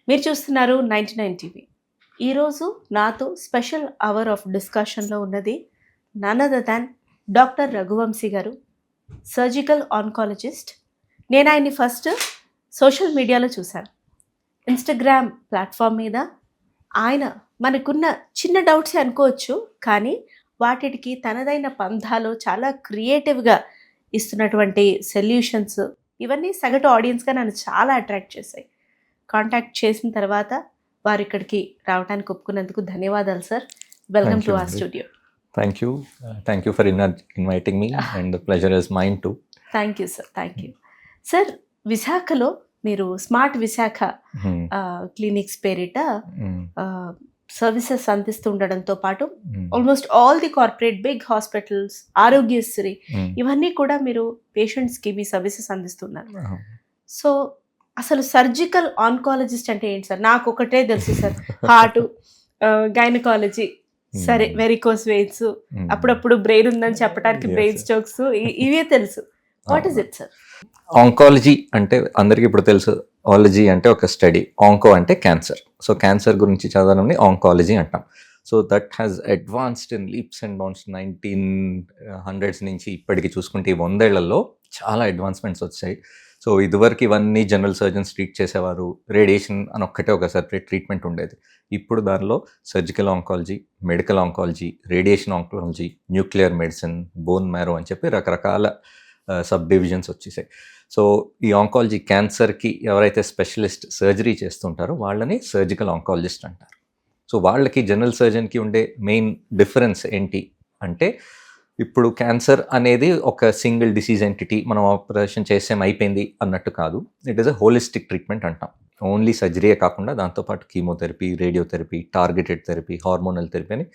మీరు చూస్తున్నారు 99 టీవీ. ఈరోజు నాతో స్పెషల్ అవర్ ఆఫ్ డిస్కషన్‌లో ఉన్నది none other than doctor Raghuvanshi garu, surgical oncologist. నేను ఆయన్ని ఫస్ట్ సోషల్ మీడియాలో చూశాను. ఇన్‌స్టాగ్రామ్ ప్లాట్‌ఫామ్ మీద ఆయన మనకున్న చిన్న డౌట్సే అనుకోవచ్చు. కానీ వాటికి తనదైన పంథాలో చాలా క్రియేటివ్‌గా ఇస్తున్నటువంటి సొల్యూషన్స్ ఇవన్నీ సగటు ఆడియన్స్‌గా నన్ను చాలా అట్రాక్ట్ చేశాయి. కాంటాక్ట్ చేసిన తర్వాత వారు ఇక్కడికి రావడానికి ఒప్పుకున్నందుకు ధన్యవాదాలు sir. Welcome Thank to you, our Nandri. Studio. Thank you. Thank you for inviting me, and the pleasure is mine too. Thank you sir. Thank you sir. విశాఖలో మీరు స్మార్ట్ విశాఖ Hmm. క్లినిక్స్ పేరిట Hmm. సర్వీసెస్ అందిస్తూ ఉండడంతో పాటు Hmm. Almost all the corporate big hospitals, Arogyasri Hmm. ఇవన్నీ కూడా మీరు పేషెంట్స్కి మీ సర్వీసెస్ అందిస్తున్నారు. Oh. సో అసలు సర్జికల్ ఆన్కాలజిస్ట్ అంటే ఏంటి సార్? నాకు ఒకటే తెలుసు సార్, హార్ట్, గైనకాలజీ, సరే వెరికోస్ వెయిన్స్, Hmm. అప్పుడప్పుడు బ్రెయిన్ ఉందని చెప్పడానికి Yes, బ్రెయిన్ sir. స్ట్రోక్స్, ఇవే తెలుసు. What is it sir? Oncology అంటే అందరికీ ఇప్పుడు తెలుసు. ఆలజీ అంటే ఒక స్టడీ, ఆంకో అంటే క్యాన్సర్. సో క్యాన్సర్ గురించి చదవడంని ఆంకాలజీ అంటాం. So that has advanced in leaps and bounds. 1900s నుంచి ఇప్పటికి చూసుకుంటే ఈ 100 ఏళ్లలో చాలా అడ్వాన్స్మెంట్స్ వచ్చాయి. సో ఇదివరకు ఇవన్నీ జనరల్ సర్జన్స్ ట్రీట్ చేసేవారు. రేడియేషన్ అని ఒక్కటే ఒక సెపరేట్ ట్రీట్మెంట్ ఉండేది. ఇప్పుడు దానిలో surgical oncology, medical oncology, radiation oncology, nuclear medicine, bone marrow అని చెప్పి రకరకాల సబ్ డివిజన్స్ వచ్చేసాయి. సో ఈ ఆంకాలజీ క్యాన్సర్కి ఎవరైతే స్పెషలిస్ట్ సర్జరీ చేస్తుంటారో వాళ్ళని సర్జికల్ ఆంకాలజిస్ట్ అంటారు. సో వాళ్ళకి జనరల్ సర్జన్కి ఉండే మెయిన్ డిఫరెన్స్ ఏంటి అంటే, ఇప్పుడు క్యాన్సర్ అనేది ఒక సింగిల్ డిసీజ్ ఎంటిటీ, మనం ఆపరేషన్ చేసేం అయిపోయింది అన్నట్టు కాదు. It is a holistic treatment అంటాం. ఓన్లీ సర్జరీయే కాకుండా దాంతోపాటు chemotherapy, radiotherapy, targeted therapy, hormonal therapy అని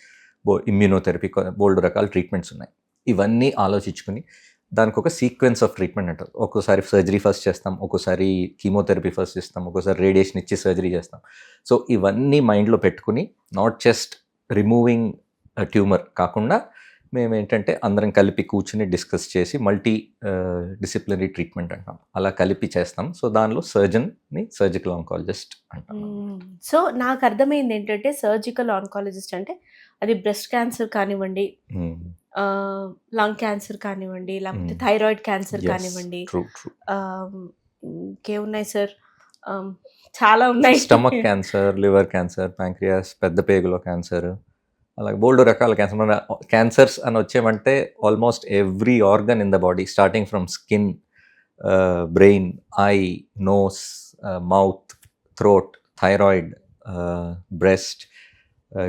ఇమ్యూనోథెరపీ, బోల్డ్ రకాల ట్రీట్మెంట్స్ ఉన్నాయి. ఇవన్నీ ఆలోచించుకుని దానికి ఒక సీక్వెన్స్ ఆఫ్ ట్రీట్మెంట్ అంటారు. ఒక్కోసారి సర్జరీ ఫస్ట్ చేస్తాం, ఒక్కోసారి కీమోథెరపీ ఫస్ట్ చేస్తాం, ఒక్కోసారి రేడియేషన్ ఇచ్చి సర్జరీ చేస్తాం. సో ఇవన్నీ మైండ్లో పెట్టుకుని నాట్ జస్ట్ రిమూవింగ్ ట్యూమర్ కాకుండా మేము ఏంటంటే అందరం కలిపి కూర్చుని డిస్కస్ చేసి మల్టీ డిసిప్లినరీ ట్రీట్మెంట్ అంటాం. అలా కలిపి చేస్తాం. సో దానిలో సర్జన్ని సర్జికల్ ఆంకాలజిస్ట్ అంటాం. సో నాకు అర్థమైంది ఏంటంటే, సర్జికల్ ఆన్కాలజిస్ట్ అంటే అది బ్రెస్ట్ క్యాన్సర్ కానివ్వండి, లంగ్ క్యాన్సర్ కానివ్వండి, లేకపోతే థైరాయిడ్ క్యాన్సర్ కానివ్వండి, ట్రూ ట్రూ. ఇంకేమున్నాయి సార్? చాలా ఉన్నాయి. Stomach cancer, liver cancer, pancreas, పెద్ద పేగులో క్యాన్సర్, అలాగే బోల్డ్ రకాల క్యాన్సర్. మన క్యాన్సర్స్ అని వచ్చేమంటే almost every organ in the body, starting from skin, brain, eye, nose, mouth, throat, thyroid, breast,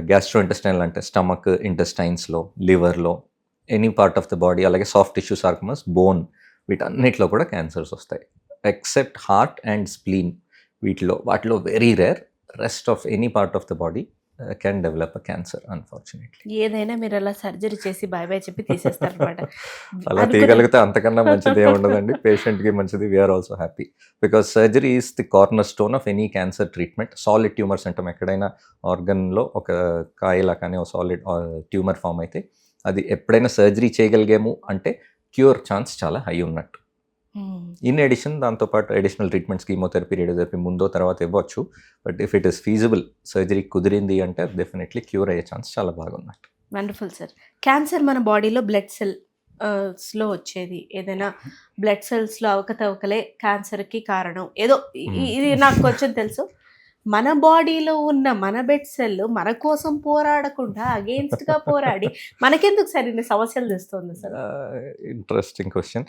gastro intestinal అంటే స్టమక్, ఇంటెస్టైన్స్లో, లివర్లో, any part of the body, అలాగే సాఫ్ట్ టిష్యూ సార్కమస్, బోన్, వీటన్నిటిలో కూడా క్యాన్సర్స్ వస్తాయి. ఎక్సెప్ట్ హార్ట్ అండ్ స్ప్లీన్, వాటిలో very rare. Rest of any part of the body can develop a cancer unfortunately. ఏదైనా మీరు అలా సర్జరీ చేసి బై బై చెప్పి తీసేస్తారు అనమాట. అలా తీయగలిగితే అంతకన్నా మంచిది ఏముండదండి. పేషెంట్కి మంచిది. We're also happy because surgery is the cornerstone of any cancer treatment. Solid tumours అంటాం. ఎక్కడైనా ఆర్గన్లో ఒక కాయలా కానీ ఒక సాలిడ్ ట్యూమర్ ఫామ్ అయితే అది ఎప్పుడైనా సర్జరీ చేయగలిగాము అంటే క్యూర్ ఛాన్స్ చాలా హై ఉన్నట్టు. ఇన్ ఎడిషన్ దాంతోపాటు అడిషనల్ ట్రీట్మెంట్స్, కీమోథెరపీ, రేడియోథెరపీ ముందో తర్వాత ఇవ్వచ్చు. But if it is feasible, surgery కుదిరింది అంటే డెఫినెట్లీ క్యూర్ అయ్యే ఛాన్స్ చాలా బాగున్నట్టు. Wonderful sir. క్యాన్సర్ మన బాడీలో బ్లడ్ సెల్స్లో వచ్చేది, ఏదైనా బ్లడ్ సెల్స్లో అవకతవకలే క్యాన్సర్కి కారణం ఏదో ఇది నాకు కొంచెం తెలుసు. మన బాడీలో ఉన్న మన బెడ్ సెల్ మన కోసం పోరాడకుండా అగేన్స్ట్గా పోరాడి మనకెందుకు సరైన సమస్యలు తెస్తుంది sir? Interesting question.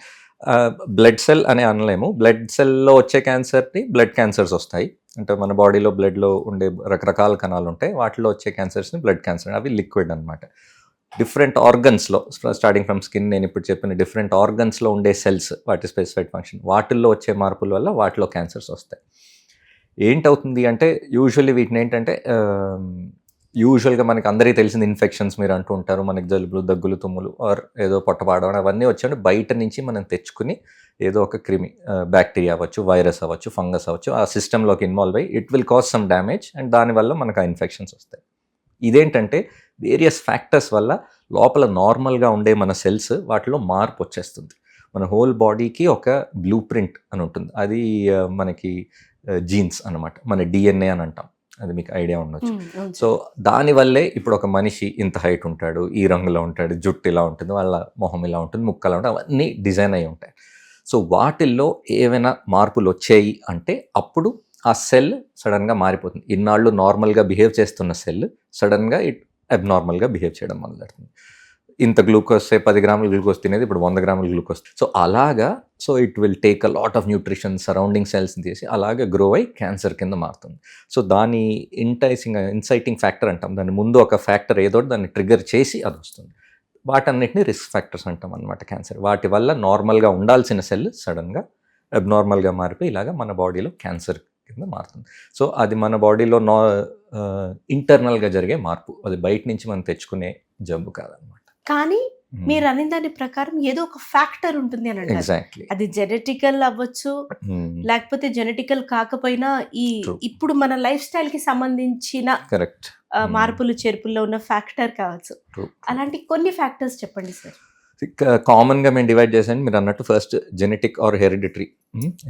Blood cell అనే అనలేము. బ్లడ్ సెల్లో వచ్చే క్యాన్సర్ని బ్లడ్ క్యాన్సర్స్ వస్తాయి. అంటే మన బాడీలో బ్లడ్లో ఉండే రకరకాల కణాలు ఉంటాయి. వాటిలో వచ్చే క్యాన్సర్స్ని బ్లడ్ క్యాన్సర్, అవి లిక్విడ్ అనమాట. డిఫరెంట్ ఆర్గన్స్లో, స్టార్టింగ్ ఫ్రమ్ స్కిన్, నేను ఇప్పుడు చెప్పిన డిఫరెంట్ ఆర్గన్స్లో ఉండే సెల్స్, వాటి స్పెసిఫైడ్ ఫంక్షన్, వాటిల్లో వచ్చే మార్పుల వల్ల వాటిలో క్యాన్సర్స్ వస్తాయి. ఏంటవుతుంది అంటే యూజువల్లీ వీటిని ఏంటంటే యూజువల్గా మనకి అందరికీ తెలిసిన ఇన్ఫెక్షన్స్ మీరు అంటూ ఉంటారు. మనకి జలుబులు, దగ్గులు, తుమ్ములు, ఆర్ ఏదో పొట్టపాడడం అవన్నీ వచ్చాయంటే బయట నుంచి మనం తెచ్చుకుని ఏదో ఒక క్రిమి, బ్యాక్టీరియా అవ్వచ్చు, వైరస్ అవ్వచ్చు, ఫంగస్ అవ్వచ్చు, ఆ సిస్టంలోకి ఇన్వాల్వ్ అయ్యి it will cause some damage and దానివల్ల మనకు ఆ ఇన్ఫెక్షన్స్ వస్తాయి. ఇదేంటంటే వేరియస్ ఫ్యాక్టర్స్ వల్ల లోపల నార్మల్గా ఉండే మన సెల్స్ వాటిలో మార్పు వచ్చేస్తుంది. మన హోల్ బాడీకి ఒక బ్లూ ప్రింట్ అని ఉంటుంది. అది మనకి జీన్స్ అన్నమాట, మన డిఎన్ఏ అని అంటాం, అది మీకు ఐడియా ఉండొచ్చు. అవును సో సార్. దానివల్లే ఇప్పుడు ఒక మనిషి ఇంత హైట్ ఉంటాడు, ఈ రంగులో ఉంటాడు, జుట్టు ఇలా ఉంటుంది, వాళ్ళ మొహం ఇలా ఉంటుంది, ముక్క ఇలా ఉంటుంది, అవన్నీ డిజైన్ అయి ఉంటాయి. సో వాటిల్లో ఏవైనా మార్పులు వచ్చాయి అంటే అప్పుడు ఆ సెల్ సడన్గా మారిపోతుంది. ఇన్నాళ్ళు నార్మల్గా బిహేవ్ చేస్తున్న సెల్ సడన్గా అబ్నార్మల్గా బిహేవ్ చేయడం మొదలెడుతుంది. ఇంత గ్లూకోజ్ 10 గ్రాముల గ్లూకోజ్ తినేది ఇప్పుడు 100 గ్రాముల గ్లూకోజ్. సో అలాగా, so it will take a lot of nutrition surrounding సెల్స్ని తీసి అలాగే గ్రో అయి క్యాన్సర్ కింద మారుతుంది. సో దాని ఇన్సైటింగ్ ఫ్యాక్టర్ అంటాం, దాని ముందు ఒక ఫ్యాక్టర్ ఏదో దాన్ని ట్రిగర్ చేసి అది వస్తుంది. వాటన్నిటిని రిస్క్ ఫ్యాక్టర్స్ అంటాం అనమాట క్యాన్సర్. వాటి వల్ల నార్మల్గా ఉండాల్సిన సెల్ సడన్గా అబ్నార్మల్గా మారిపోయి ఇలాగ మన బాడీలో క్యాన్సర్ కింద మారుతుంది. సో అది మన బాడీలో ఇంటర్నల్గా జరిగే మార్పు, అది బయట నుంచి మనం తెచ్చుకునే జబ్బు కాదనమాట. కానీ మీరు అనే దాని ప్రకారం ఏదో ఒక ఫ్యాక్టర్ ఉంటుంది అని అంటారు. ఎగ్జాక్ట్లీ. అది జెనెటికల్ అవ్వచ్చు, లేకపోతే జెనెటికల్ కాకపోయినా ఈ True. ఇప్పుడు మన లైఫ్ స్టైల్ కి సంబంధించిన కరెక్ట్. మార్పులు చేర్పుల్లో ఉన్న ఫ్యాక్టర్ కావచ్చు. True. అలాంటి కొన్ని ఫ్యాక్టర్స్ చెప్పండి సార్. కామన్గా మేము డివైడ్ చేసాను మీరు అన్నట్టు. First genetic are hereditary.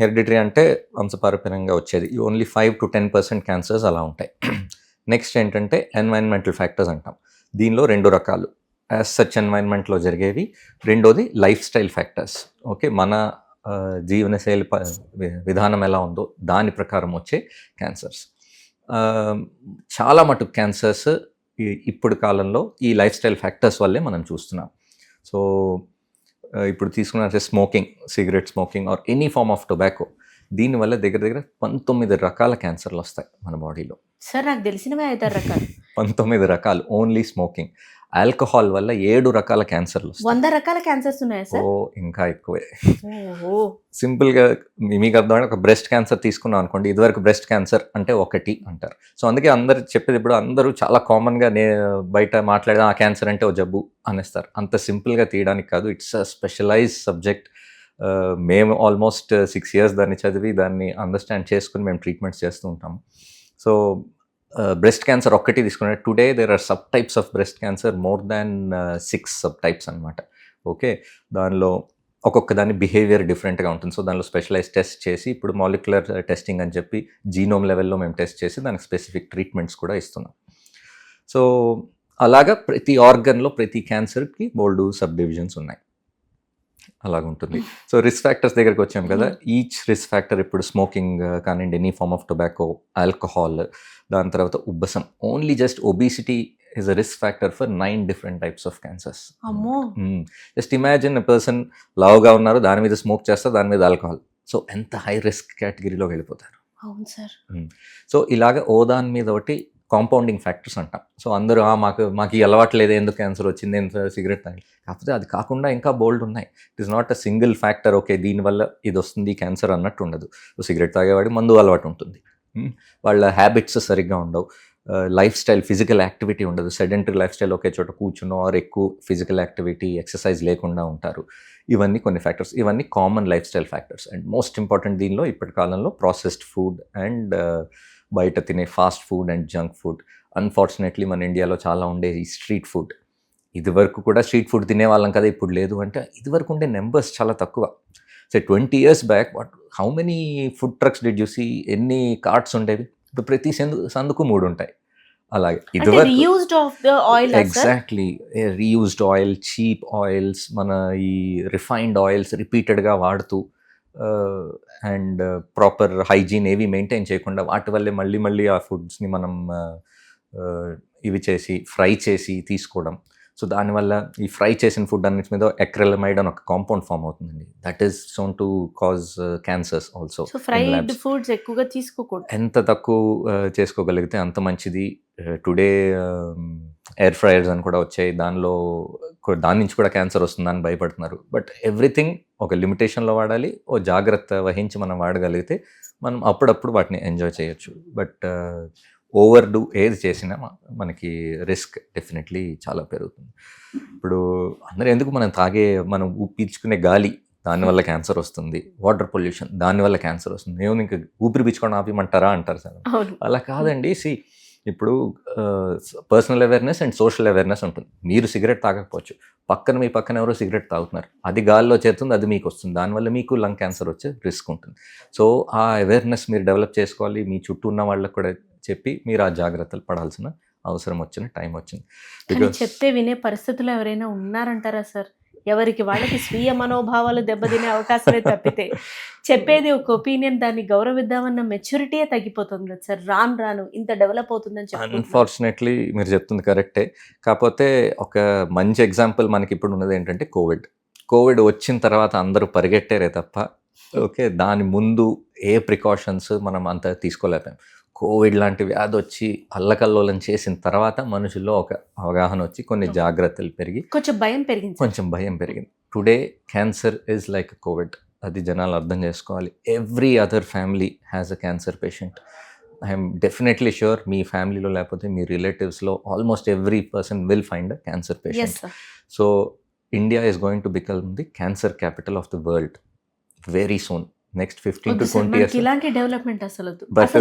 Hereditary అంటే వంశపారపర్యంగా వచ్చేది, ఓన్లీ 5 to 10% క్యాన్సర్స్ అలా ఉంటాయి. నెక్స్ట్ ఏంటంటే ఎన్వైరన్మెంటల్ ఫ్యాక్టర్స్ అంటాం, దీనిలో 2 రకాలు, యాజ్ సచ్ ఎన్వైరన్మెంట్లో జరిగేవి. రెండోది లైఫ్ స్టైల్ ఫ్యాక్టర్స్. ఓకే, మన జీవనశైలి విధానం ఎలా ఉందో దాని ప్రకారం వచ్చే క్యాన్సర్స్. చాలా మటుకు క్యాన్సర్స్ ఇప్పుడు కాలంలో ఈ లైఫ్ స్టైల్ ఫ్యాక్టర్స్ వల్లే మనం చూస్తున్నాం. సో ఇప్పుడు తీసుకున్నట్టే smoking, cigarette smoking or any form of tobacco, దీనివల్ల దగ్గర దగ్గర 19 రకాల క్యాన్సర్లు వస్తాయి మన బాడీలో. సార్ నాకు తెలిసినవే 5-6 రకాలు. 19 రకాలు ఓన్లీ స్మోకింగ్. ఆల్కహాల్ వల్ల 7 రకాల క్యాన్సర్లు వస్తాయి. 100 రకాల క్యాన్సర్స్ ఉన్నాయా సార్? ఓ ఇంకా ఎక్కువే. ఓహో. సింపుల్గా మీకు అర్థం, ఒక బ్రెస్ట్ క్యాన్సర్ తీసుకున్నాం అనుకోండి, ఇదివరకు బ్రెస్ట్ క్యాన్సర్ అంటే 1 అంటారు. సో అందుకే అందరు చెప్పేది, ఇప్పుడు అందరూ చాలా కామన్గా బయట మాట్లాడదాం ఆ క్యాన్సర్ అంటే ఓ జబ్బు అనేస్తారు. అంత సింపుల్గా తీయడానికి కాదు, ఇట్స్ అ స్పెషలైజ్ సబ్జెక్ట్. మేము ఆల్మోస్ట్ 6 years దాన్ని చదివి దాన్ని అండర్స్టాండ్ చేసుకుని మేము ట్రీట్మెంట్స్ చేస్తూ ఉంటాము. సో బ్రెస్ట్ క్యాన్సర్ ఒక్కటి తీసుకునే, today there are subtypes of breast cancer, more than 6 subtypes అనమాట. ఓకే, దానిలో ఒక్కొక్క దాని బిహేవియర్ డిఫరెంట్గా ఉంటుంది. సో దానిలో స్పెషలైజ్ టెస్ట్ చేసి ఇప్పుడు మాలిక్యులర్ టెస్టింగ్ అని చెప్పి జీనోమ్ లెవెల్లో మేము టెస్ట్ చేసి దానికి స్పెసిఫిక్ ట్రీట్మెంట్స్ కూడా ఇస్తున్నాం. సో అలాగా ప్రతి ఆర్గన్లో ప్రతి క్యాన్సర్కి బోల్డ్ సబ్ డివిజన్స్ ఉన్నాయి, అలాగుంటుంది. సో రిస్క్ ఫ్యాక్టర్స్ దగ్గరికి వచ్చాం కదా, ఈచ్ రిస్క్ ఫ్యాక్టర్, ఇప్పుడు స్మోకింగ్ కానివ్వండి, any form of tobacco, alcohol, దాని తర్వాత ఉబ్బసం. Only just obesity is a risk factor for 9 different types of cancers. అమ్మో. జస్ట్ ఇమాజిన్ ఎ పర్సన్ లావుగా ఉన్నారు, దాని మీద స్మోక్ చేస్తారు, దాని మీద ఆల్కహాల్, సో ఎంత హై రిస్క్ కేటగిరీలోకి వెళ్ళిపోతారు. అవును సార్. సో ఇలాగ ఓ దాని మీద ఒకటి కాంపౌండింగ్ ఫ్యాక్టర్స్ అంటాం. సో అందరూ మాకు ఈ అలవాటు లేదు, ఎందుకు క్యాన్సర్ వచ్చింది, ఎంత సిగరెట్ తాగి, కాకపోతే అది కాకుండా ఇంకా బోల్డ్ ఉన్నాయి. It is not a single factor, okay దీనివల్ల ఇది వస్తుంది క్యాన్సర్ అన్నట్టు ఉండదు. సో సిగరెట్ తాగేవాడి మందు అలవాటు ఉంటుంది, వాళ్ళ హ్యాబిట్స్ సరిగ్గా ఉండవు, లైఫ్ స్టైల్ ఫిజికల్ యాక్టివిటీ ఉండదు, సెడెంటరీ లైఫ్ స్టైల్, ఒకే చోట కూర్చున్నో ఆర్ ఎక్కువ ఫిజికల్ యాక్టివిటీ ఎక్సర్సైజ్ లేకుండా ఉంటారు. ఇవన్నీ కొన్ని ఫ్యాక్టర్స్, ఇవన్నీ common life style factors. And most important దీనిలో ఇప్పటి కాలంలో ప్రాసెస్డ్ ఫుడ్ అండ్ బయట తినే fast food and junk food. Unfortunately మన ఇండియాలో చాలా ఉండే ఈ స్ట్రీట్ ఫుడ్. ఇదివరకు కూడా స్ట్రీట్ ఫుడ్ తినేవాళ్ళం కదా, ఇప్పుడు లేదు అంటే ఇదివరకు ఉండే నెంబర్స్ చాలా తక్కువ. So 20 years back how many food trucks did you see, ఎన్ని కార్ట్స్ ఉండేవి? ఇప్పుడు ప్రతి సందుకు 3 ఉంటాయి. అలాగే ఇదివరకు reused of the oil. Exactly, reused oil, cheap oils, మన ఈ రిఫైన్డ్ ఆయిల్స్ రిపీటెడ్గా వాడుతూ అండ్ ప్రాపర్ హైజీన్ ఏవి మెయింటైన్ చేయకుండా వాటి వల్లే మళ్ళీ ఆ ఫుడ్స్ని మనం ఇవి చేసి ఫ్రై చేసి తీసుకోవడం. సో దానివల్ల ఈ ఫ్రై చేసిన ఫుడ్ అన్నిటి మీద ఎక్రెలమైడ్ అని ఒక కాంపౌండ్ ఫామ్ అవుతుందండి. That is shown to cause cancers also. So fried foods ఎక్కువగా తీసుకోకూడదు, ఎంత తక్కువ చేసుకోగలిగితే అంత మంచిది. టుడే ఎయిర్ ఫ్రైయర్స్ అని కూడా వచ్చాయి, దాని నుంచి కూడా క్యాన్సర్ వస్తుందని భయపడుతున్నారు. బట్ ఎవ్రీథింగ్ ఒక లిమిటేషన్లో వాడాలి, ఓ జాగ్రత్త వహించి మనం వాడగలిగితే మనం అప్పుడప్పుడు వాటిని ఎంజాయ్ చేయొచ్చు. బట్ ఓవర్ డూ ఏది చేసినా మనకి రిస్క్ డెఫినెట్లీ చాలా పెరుగుతుంది. ఇప్పుడు అందరూ ఎందుకు మనం పీల్చుకునే గాలి దానివల్ల క్యాన్సర్ వస్తుంది, వాటర్ పొల్యూషన్ దానివల్ల క్యాన్సర్ వస్తుంది, ఏమో ఇంకా ఊపిరి పీల్చుకోవడం ఆపిమంటారా అంటారు సార్. అలా కాదండి. ఇప్పుడు personal awareness and social awareness ఉంటుంది. మీరు సిగరెట్ తాగకపోవచ్చు, మీ పక్కన ఎవరో సిగరెట్ తాగుతున్నారు, అది గాల్లో చేరుతుంది, అది మీకు వస్తుంది, దానివల్ల మీకు లంగ్ క్యాన్సర్ వచ్చే రిస్క్ ఉంటుంది. సో ఆ అవేర్నెస్ మీరు డెవలప్ చేసుకోవాలి, మీ చుట్టూ ఉన్న వాళ్ళకి కూడా చెప్పి మీరు ఆ జాగ్రత్తలు పడాల్సిన అవసరం వచ్చిన టైం వచ్చింది. కానీ చెప్తే వినే పరిస్థితుల్లో ఎవరైనా ఉన్నారంటారా సార్? ఎవరికి వాళ్ళకి స్వీయ మనోభావాలు దెబ్బతినే అవకాశమే తప్పితే చెప్పేది ఒక ఒపీనియన్, దాన్ని గౌరవిద్దామన్న మెచ్యూరిటీయే తగ్గిపోతుంది కదా సార్. రాను ఇంత డెవలప్ అవుతుందని చెప్పి. అన్ఫార్చునేట్లీ మీరు చెప్తుంది కరెక్టే. కాకపోతే ఒక మంచి ఎగ్జాంపుల్ మనకి ఇప్పుడు ఉన్నది ఏంటంటే కోవిడ్ వచ్చిన తర్వాత అందరూ పరిగెట్టారే తప్ప ఓకే దాని ముందు ఏ ప్రికాషన్స్ మనం అంత తీసుకోలేకపోయాం. కోవిడ్ లాంటి వ్యాధి వచ్చి అల్లకల్లోలం చేసిన తర్వాత మనుషుల్లో ఒక అవగాహన వచ్చి కొన్ని జాగ్రత్తలు పెరిగి కొంచెం భయం పెరిగింది. Today cancer is like covid, అది జనాలు అర్థం చేసుకోవాలి. Every other family has a cancer patient. I'm definitely sure మీ ఫ్యామిలీలో లేకపోతే మీ రిలేటివ్స్లో almost every person will find a cancer patient. So India is going to become the cancer capital of the world very soon. Next 15 to 20 years. ఇలాంటి development అసలు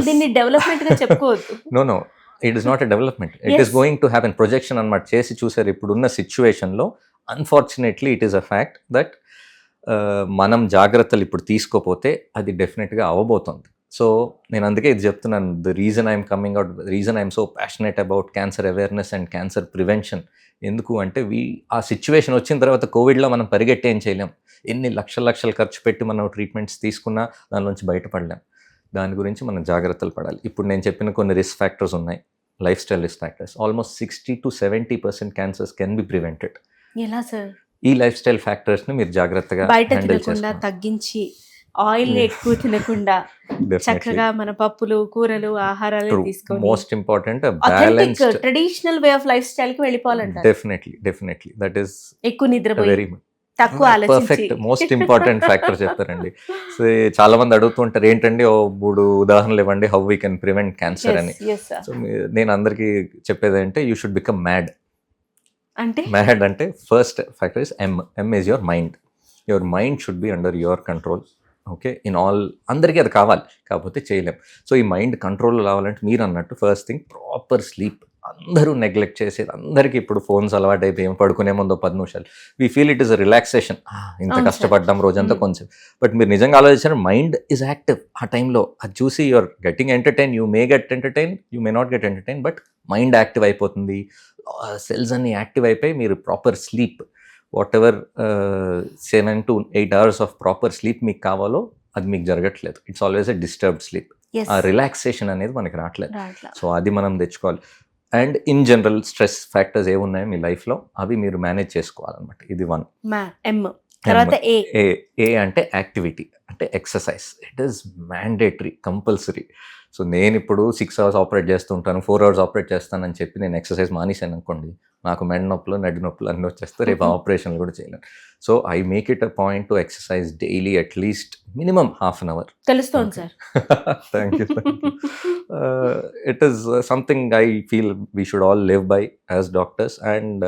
దీన్ని development గా చెప్పుకోవద్దు. No it is not a development, it is going to happen. Projection అన్నమాట చేసి చూసారు. ఇప్పుడున్న సిచ్యువేషన్లో unfortunately it is a fact that మనం జాగ్రత్తలు ఇప్పుడు తీసుకోపోతే అది డెఫినెట్గా అవ్వబోతుంది. సో నేను అందుకే ఇది చెప్తున్నాను, the reason I'm so passionate about cancer awareness and cancer prevention. ఎందుకు అంటే ఆ సిచ్యువేషన్ వచ్చిన తర్వాత కోవిడ్లో మనం పరిగెట్టి ఏం చేయలేం. ఎన్ని లక్షలు ఖర్చు పెట్టి మనం ట్రీట్మెంట్స్ తీసుకున్నా దాని నుంచి బయటపడలేం. దాని గురించి మనం జాగ్రత్తలు పడాలి. ఇప్పుడు నేను చెప్పిన కొన్ని రిస్క్ ఫ్యాక్టర్స్ ఉన్నాయి, life style risk factors. Almost 60 to 70% cancers can be prevented. ఎలా సార్? ఈ లైఫ్ స్టైల్ ఫ్యాక్టర్స్ని మీరు జాగ్రత్తగా బయట తినకుండా తగ్గించి, ఆయిల్ ఎక్కువ తినకుండా చక్కగా మన పప్పులు కూరలు ఆహారాలు తీసుకొని most important balanced traditional way of life style కి వెళ్ళిపోవాలంట. డెఫినెట్లీ దట్ ఈస్ ఎక్కువ నిద్రపోయి వెరీ తక్కువ ఆలోచించి పర్ఫెక్ట్ మోస్ట్ ఇంపార్టెంట్ ఫ్యాక్టర్ చెప్పారండి. సో చాలా మంది అడుగుతుంటారు ఏంటండి 3 ఉదాహరణలు ఇవ్వండి how we can prevent cancer అని. సో నేను అందరికీ చెప్పేది అంటే యూ షుడ్ బికమ్ మ్యాడ్. అంటే first factor is M is your mind. Your mind should be under your control. Okay in all అందరికీ అది కావాలి, కాకపోతే చేయలేం. సో ఈ మైండ్ కంట్రోల్లో రావాలంటే మీరు అన్నట్టు ఫస్ట్ థింగ్ ప్రాపర్ స్లీప్. అందరూ నెగ్లెక్ట్ చేసేది, అందరికీ ఇప్పుడు ఫోన్స్ అలవాటు అయిపోయి పడుకునే ముందు 10 నిమిషాలు we feel it is a relaxation. ఇంత కష్టపడ్డాం రోజంతా కొంచెం. బట్ మీరు నిజంగా ఆలోచించారు మైండ్ ఈజ్ యాక్టివ్ ఆ టైంలో. అది చూసి you're getting entertain, you may get entertain, you may not get entertain, but mind active అయిపోతుంది. సెల్స్ అన్ని యాక్టివ్ అయిపోయి మీరు proper sleep whatever 7 to 8 hours of proper sleep మీకు కావాలో అది మీకు జరగట్లేదు. It's always a disturbed sleep. ఆ రిలాక్సేషన్ అనేది మనకి రావట్లేదు. సో అది మనం తెచ్చుకోవాలి. And in general stress factors ఏమున్నాయో మీ లైఫ్లో అవి మీరు మేనేజ్ చేసుకోవాలన్నమాట. ఇది 1. ఏ అంటే యాక్టివిటీ, అంటే exercise. It is mandatory, compulsory. So నేను ఇప్పుడు 6 hours ఆపరేట్ చేస్తుంటాను, 4 hours ఆపరేట్ చేస్తానని చెప్పి నేను ఎక్సర్సైజ్ మానేసాను అనుకోండి, నాకు మెడ నొప్పులు నడ్డి నొప్పులు అన్నీ వచ్చేస్తే రేపు ఆపరేషన్లు కూడా చేయలేను. So I make it a point to exercise daily at least minimum ½ hour. తెలుస్తోంది sir. Thank you. It is something I feel we should all live by as doctors and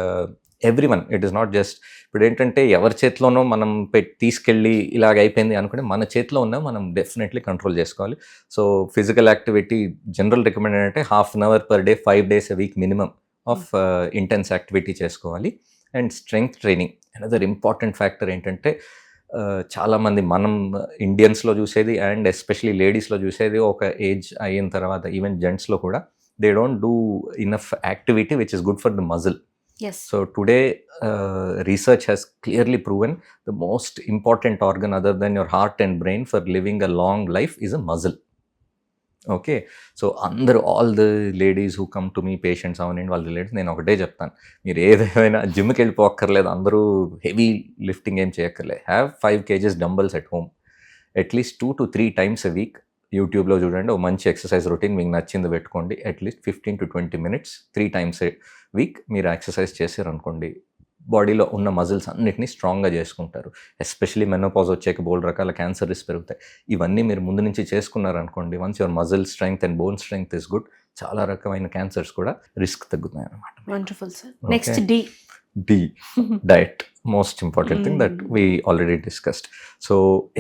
everyone. It is not just ఇప్పుడు ఏంటంటే ఎవరి చేతిలోనో మనం తీసుకెళ్ళి ఇలాగ అయిపోయింది అనుకుంటే మన చేతిలో ఉన్న మనం డెఫినెట్లీ కంట్రోల్ చేసుకోవాలి. So physical activity general recommend అంటే ½ hour per day 5 days a week minimum of intense activity చేసుకోవాలి. And strength training another important factor. ఏంటంటే చాలామంది మనం ఇండియన్స్లో చూసేది అండ్ ఎస్పెషలీ లేడీస్లో చూసేది ఒక ఏజ్ అయిన తర్వాత ఈవెన్ జెంట్స్లో కూడా they don't do enough activity which is good for the muscle. Yes. So today research has clearly proven the most important organ other than your heart and brain for living a long life is a muscle. Okay, so all the ladies who come to me, patients అవనండి వాళ్ళ relatives, నేను ఒకటే చెప్తాను, మీరు ఏదైనా జిమ్కి వెళ్ళిపోక్కర్లేదు, అందరూ heavy lifting ఏం చేయక్కర్లేదు. Have 5 kgs dumbbells at home at least 2 to 3 times a week. యూట్యూబ్లో చూడండి, ఓ మంచి ఎక్సర్సైజ్ రొటీన్ మీకు నచ్చింది పెట్టుకోండి. At least 15 to 20 minutes 3 times a week మీరు ఎక్సర్సైజ్ చేశారనుకోండి, బాడీలో ఉన్న మజిల్స్ అన్నిటినీ స్ట్రాంగ్గా చేసుకుంటారు. ఎస్పెషలీ మెనోపాజ్ వచ్చాక బోల్డ్ రకాల క్యాన్సర్ రిస్క్ పెరుగుతాయి. ఇవన్నీ మీరు ముందు నుంచి చేసుకున్నారనుకోండి, once your muscle strength and bone strength is good, చాలా రకమైన క్యాన్సర్స్ కూడా రిస్క్ తగ్గుతాయి అన్నమాట. Wonderful sir. Next the diet. Most important thing that we already discussed. So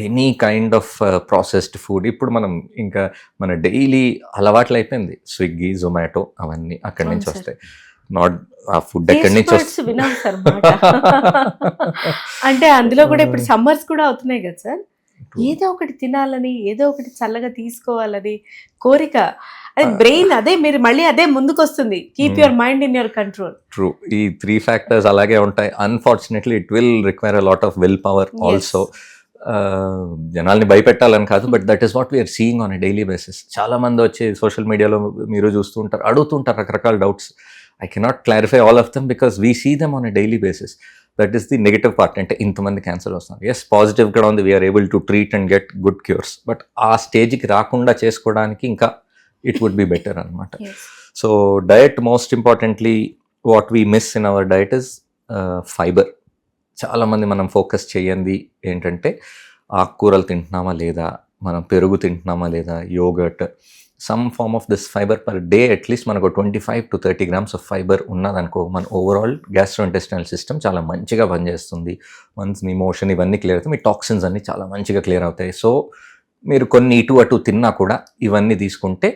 any kind of processed food ఇప్పుడు మనం ఇంకా మన డైలీ అలవాట్లు అయిపోయింది. స్విగ్గీ, జొమాటో అవన్నీ అక్కడి నుంచి అవును, వస్తాయి. నాట్ ఆ ఫుడ్ ఎక్కడి నుంచి వస్తుంది. వినాలి సార్ మాట. అంటే అందులో కూడా ఇప్పుడు సమ్మర్స్ కూడా అవుతున్నాయి కదా సార్, ఏదో ఒకటి తినాలని, ఏదో ఒకటి చల్లగా తీసుకోవాలని కోరిక, అది బ్రెయిన్ అదే, మీరు మళ్ళీ అదే ముందుకు వస్తుంది. Keep your mind in your control. True. ఈ 3 ఫ్యాక్టర్స్ అలాగే ఉంటాయి. Unfortunately it will require a lot of willpower also. జనాల్ని భయపెట్టాలని కాదు, but that is what we're seeing on a daily basis. చాలా మంది వచ్చి సోషల్ మీడియాలో మీరు చూస్తూ ఉంటారు, అడుగుతుంటారు రకరకాల doubts. I cannot clarify all of them because we see them on a daily basis. That is the negative part. అంటే ఇంతమంది క్యాన్సర్ వస్తుంది. ఎస్, పాజిటివ్ కూడా ఉంది, we're able to treat and get good cures. But ఆ స్టేజ్కి రాకుండా చేసుకోవడానికి ఇంకా ఇట్ వుడ్ బి బెటర్ అనమాట. So diet, most importantly what we miss in our diet is fibre. చాలామంది మనం ఫోకస్ చేయండి ఏంటంటే ఆకుకూరలు తింటున్నామా లేదా, మనం పెరుగు తింటున్నామా లేదా, yoghurt, some form of this fibre per day at least మనకు 25 to 30 grams ఆఫ్ ఫైబర్ ఉన్నదనుకో, మన ఓవరాల్ గ్యాస్ట్రోఇంటెస్టినల్ సిస్టమ్ చాలా మంచిగా పనిచేస్తుంది. వన్స్ మీ మోషన్ ఇవన్నీ క్లియర్ అవుతాయి, మీ టాక్సిన్స్ అన్నీ చాలా మంచిగా క్లియర్ అవుతాయి. సో మీరు కొన్ని ఇటు అటు తిన్నా కూడా ఇవన్నీ తీసుకుంటే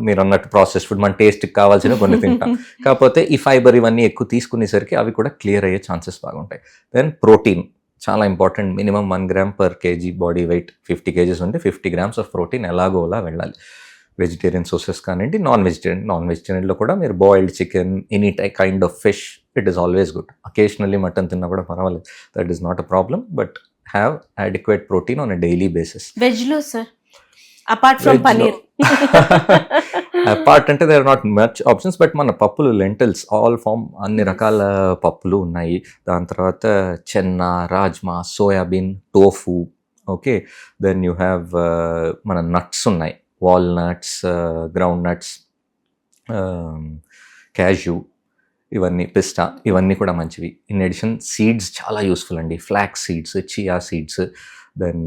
మీరు అన్నట్టు ప్రాసెస్ ఫుడ్ మన టేస్ట్కి కావాల్సిన కొన్ని తింటాం. కాకపోతే ఈ ఫైబర్ ఇవన్నీ ఎక్కువ తీసుకునేసరికి అవి కూడా క్లియర్ అయ్యే ఛాన్సెస్ బాగుంటాయి. దెన్ ప్రోటీన్ చాలా important. Minimum 1 gram per kg body weight. 50 kgs ఉంటే 50 grams ఆఫ్ ప్రోటీన్ ఎలాగోలా వెళ్ళాలి. వెజిటేరియన్ సోర్సెస్ కానివ్వండి, నాన్ వెజిటేరియన్లో కూడా మీరు boiled chicken, any kind of fish, it is always good. Occasionally mutton తిన్నా కూడా పర్వాలేదు, that is not a problem, but have adequate protein on a daily basis. వెజ్లో sir, apart from paneer, apart అంటే there are not much options, but మన పప్పులు, lintels, all form అన్ని రకాల పప్పులు ఉన్నాయి. దాని తర్వాత chana, rajma, soybean, tofu. Okay, then you have మన నట్స్ ఉన్నాయి, వాల్నట్స్, గ్రౌండ్ నట్స్, క్యాష్యూ, ఇవన్నీ, పిస్టా, ఇవన్నీ కూడా మంచివి. ఇన్ అడిషన్ సీడ్స్ చాలా యూస్ఫుల్ అండి. Flax seeds, chia seeds, then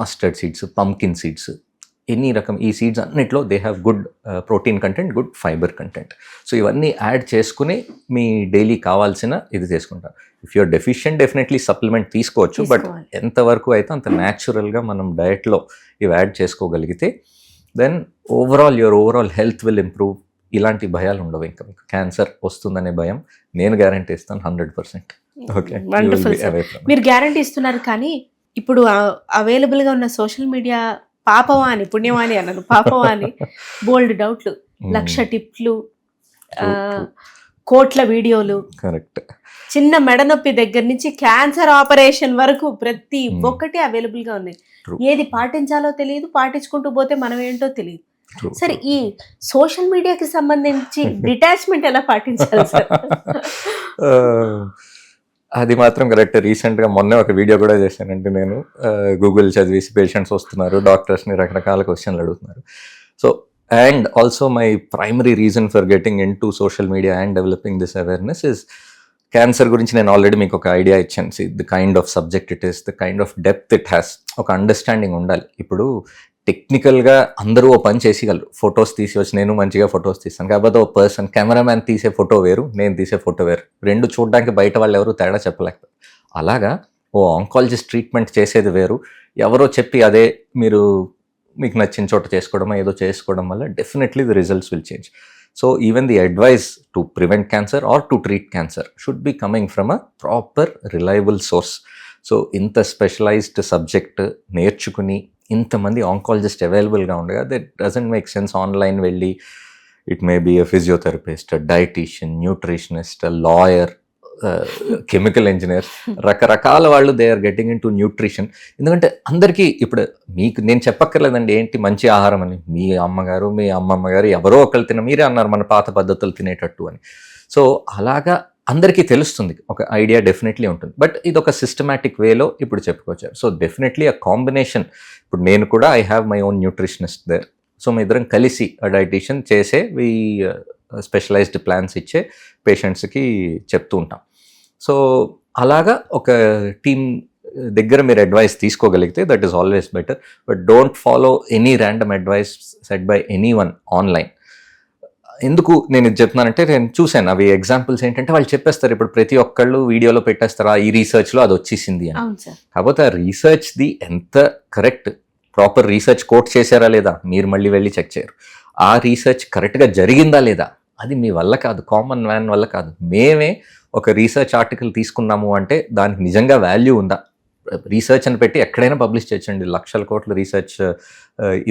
mustard seeds, pumpkin seeds, ఎన్ని రకం ఈ సీడ్స్ అన్నిట్లో they have good protein content, good fibre content. So ఇవన్నీ యాడ్ చేసుకుని మీ డైలీ కావాల్సిన ఇది తీసుకుంటారు. If you're deficient definitely supplement తీసుకోవచ్చు, బట్ ఎంతవరకు అయితే అంత న్యాచురల్గా మనం డయట్లో ఇవి యాడ్ చేసుకోగలిగితే then your overall health will improve. ఇలాంటి భయాలు ఉండవు ఇంకా మీకు. క్యాన్సర్ వస్తుందనే భయం నేను గ్యారంటీ ఇస్తాను 100%. ఓకే, మీరు గ్యారంటీ ఇస్తున్నారు, కానీ ఇప్పుడు అవైలబుల్గా ఉన్న సోషల్ మీడియా పాపమా అని, పుణ్యమా అని అన్నారు, పాపమా అని బోల్డ్ డౌట్లు, 1,00,000 టిప్లు, కోట్ల వీడియోలు, కరెక్ట్, చిన్న మెడ నొప్పి దగ్గర నుంచి క్యాన్సర్ ఆపరేషన్ వరకు ప్రతి ఒక్కటి అవైలబుల్గా ఉన్నాయి. ఏది పాటించాలో తెలియదు, పాటించుకుంటూ పోతే మనం ఏంటో తెలియదు. సరే, ఈ సోషల్ మీడియాకి సంబంధించి డిటాచ్మెంట్ ఎలా పాటించాలి సార్? అది మాత్రం కరెక్ట్. రీసెంట్గా మొన్నే ఒక వీడియో కూడా చేశానంటే నేను, గూగుల్ చదివేసి పేషెంట్స్ వస్తున్నారు, డాక్టర్స్ని రకరకాల క్వశ్చన్లు అడుగుతున్నారు. So and also my primary reason for getting in to social media and developing this awareness is cancer గురించి నేను ఆల్రెడీ మీకు ఒక ఐడియా ఇచ్చాను. The kind of subject it is, the kind of depth it has. ఒక understanding ఉండాలి. ఇప్పుడు టెక్నికల్గా అందరూ ఓ పని చేసేయగలరు, ఫొటోస్ తీసి వచ్చి నేను మంచిగా ఫొటోస్ తీస్తాను. కాకపోతే ఓ పర్సన్, కెమెరామ్యాన్ తీసే ఫోటో వేరు, నేను తీసే ఫోటో వేరు, రెండు చూడడానికి బయట వాళ్ళు ఎవరు తేడా చెప్పలేకపోతే. అలాగా ఓ ఆంకాలజిస్ట్ ట్రీట్మెంట్ చేసేది వేరు, ఎవరో చెప్పి అదే మీకు నచ్చిన చోట చేసుకోవడం ఏదో చేసుకోవడం వల్ల definitely the results will change. So even the advice to prevent cancer or to treat cancer should be coming from a proper reliable source. So ఇంత స్పెషలైజ్డ్ సబ్జెక్ట్ నేర్చుకుని ఇంతమంది ఆంకాలజిస్ట్ అవైలబుల్గా ఉండగా that doesn't make sense online వెళ్ళి, it may be a physiotherapist, dietitian, nutritionist, lawyer, chemical engineer, రకరకాల వాళ్ళు they are getting into nutrition. ఎందుకంటే అందరికీ ఇప్పుడు మీకు నేను చెప్పక్కర్లేదండి ఏంటి మంచి ఆహారం అని. మీ అమ్మగారు, మీ అమ్మమ్మ గారు ఎవరో ఒకళ్ళు మీరే అన్నారు మన పాత పద్ధతులు తినేటట్టు అని. సో అలాగా అందరికీ తెలుస్తుంది, ఒక ఐడియా డెఫినెట్లీ ఉంటుంది. బట్ ఇది ఒక సిస్టమాటిక్ వేలో ఇప్పుడు చెప్పుకోవచ్చు. So definitely a combination. ఇప్పుడు నేను కూడా I have my own nutritionist there. So మీ ఇద్దరం కలిసి డైటీషియన్ చేసే స్పెషలైజ్డ్ ప్లాన్స్ ఇచ్చే పేషెంట్స్కి చెప్తూ ఉంటాం. సో అలాగా ఒక టీమ్ దగ్గర మీరు అడ్వైస్ తీసుకోగలిగితే that is always better. But don't follow any random advice set by anyone online. ఎందుకు నేను ఇది చెప్తున్నానంటే నేను చూశాను అవి ఎగ్జాంపుల్స్ ఏంటంటే వాళ్ళు చెప్పేస్తారు ఇప్పుడు ప్రతి ఒక్కళ్ళు వీడియోలో పెట్టేస్తారా ఈ రీసెర్చ్లో అది వచ్చేసింది అని. అవును సార్. కాకపోతే ఆ రీసెర్చ్ది ఎంత కరెక్ట్ ప్రాపర్ రీసెర్చ్ కోట్ చేశారా లేదా మీరు మళ్ళీ వెళ్ళి చెక్ చేయరు. ఆ రీసెర్చ్ కరెక్ట్గా జరిగిందా లేదా అది మీ వల్ల కాదు, కామన్ మ్యాన్ వల్ల కాదు. మేమే ఒక రీసెర్చ్ ఆర్టికల్ తీసుకున్నాము అంటే దానికి నిజంగా వాల్యూ ఉందా, రీసెర్చ్ అని పెట్టి ఎక్కడైనా పబ్లిష్ చేయొచ్చండి, లక్షల కోట్ల రీసెర్చ్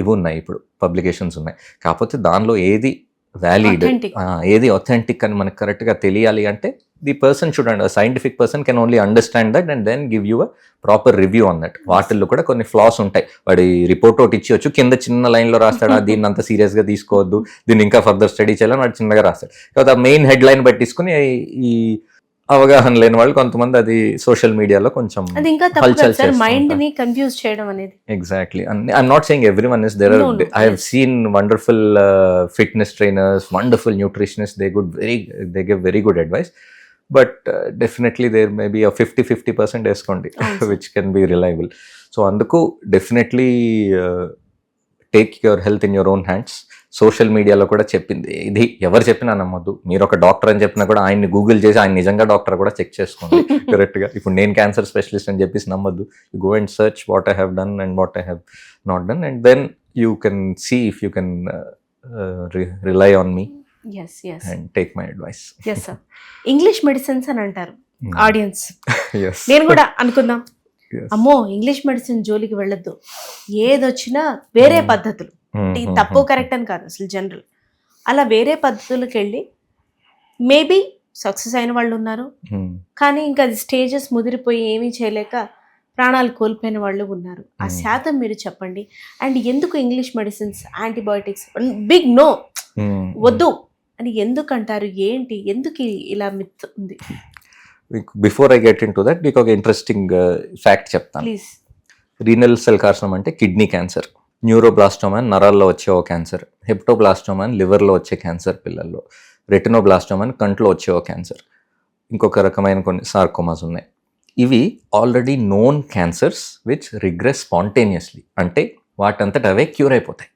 ఇవి ఉన్నాయి ఇప్పుడు, పబ్లికేషన్స్ ఉన్నాయి. కాకపోతే దానిలో ఏది వ్యాలిడ్, Authentic. ఏది అథెంటిక్ అని మనకు కరెక్ట్గా తెలియాలి అంటే the person should and scientific person can only understand that and then give you a proper review on that. వాటిల్లో కూడా కొన్ని ఫ్లాస్ ఉంటాయి. వాడి రిపోర్ట్ ఒకటి ఇచ్చి కింద చిన్న లైన్లో రాస్తాడా దీన్ని అంత సీరియస్గా తీసుకోవద్దు, దీన్ని ఇంకా ఫర్దర్ స్టడీ చేయాలని వాడు చిన్నగా రాస్తాడు. కాబట్టి ఆ మెయిన్ హెడ్ లైన్ పట్టించుకుని ఈ అవగాహన లేని వాళ్ళు కొంతమంది అది సోషల్ మీడియాలో కొంచెం అది ఇంకా తప్పు కదా సార్, మైండ్ ని కన్ఫ్యూజ్ చేయడం అనేది. Exactly. I'm not saying everyone is there. No, no, I have seen wonderful fitness trainers, wonderful nutritionist, they give very good advice. But definitely there may be 50% వేసుకోండి which can be reliable. So అందుకు definitely take your health in your own hands. Social మీడియాలో కూడా చెప్పింది ఇది ఎవరు చెప్పినా నమ్మద్దు. మీరు ఒక డాక్టర్ అని చెప్పినా కూడా ఆయన్ని గూగుల్ చేసి ఆయన నిజంగా డాక్టర్ కూడా చెక్ చేసుకోండి కరెక్ట్గా. ఇప్పుడు నేను క్యాన్సర్ స్పెషలిస్ట్ అని చెప్పేసి నమ్మద్దు. You go and search what I have done and what I have not done and then you can see if you can rely on me yes yes and take my advice. Yes sir. English medicines అని అంటారు audience. Yes. నేను కూడా అనుకుందాం, Yes. అమ్మో English medicine జోలికి వెళ్ళొద్దు, ఏదొచ్చినా వేరే పద్ధతులు, అంటే ఇది తప్పు కరెక్ట్ అని కాదు అసలు జనరల్, అలా వేరే పద్ధతులకు వెళ్ళి మేబీ సక్సెస్ అయిన వాళ్ళు ఉన్నారు, కానీ ఇంకా అది స్టేజెస్ ముదిరిపోయి ఏమీ చేయలేక ప్రాణాలు కోల్పోయిన వాళ్ళు ఉన్నారు. ఆ శాతం మీరు చెప్పండి. అండ్ ఎందుకు English medicines, antibiotics big no వద్దు అని ఎందుకు అంటారు, ఏంటి, ఎందుకు ఇలా మిత్ ఉంది? Before I get into that మీకు ఒక ఇంట్రెస్టింగ్ ఫ్యాక్ట్ చెప్తాను. ప్లీజ్. రీనల్ సెల్ కార్సినోమా అంటే కిడ్నీ క్యాన్సర్, న్యూరోబ్లాస్టోమా అని నరాల్లో వచ్చే ఓ క్యాన్సర్, హెప్టోబ్లాస్టోమా అని లివర్లో వచ్చే క్యాన్సర్ పిల్లల్లో, రెటినోబ్లాస్టోమా అని కంట్లో వచ్చే ఓ క్యాన్సర్, ఇంకొక రకమైన కొన్ని సార్కోమాస్ ఉన్నాయి. ఇవి already known cancers which regress spontaneously, అంటే వాటంతట అవే క్యూర్ అయిపోతాయి.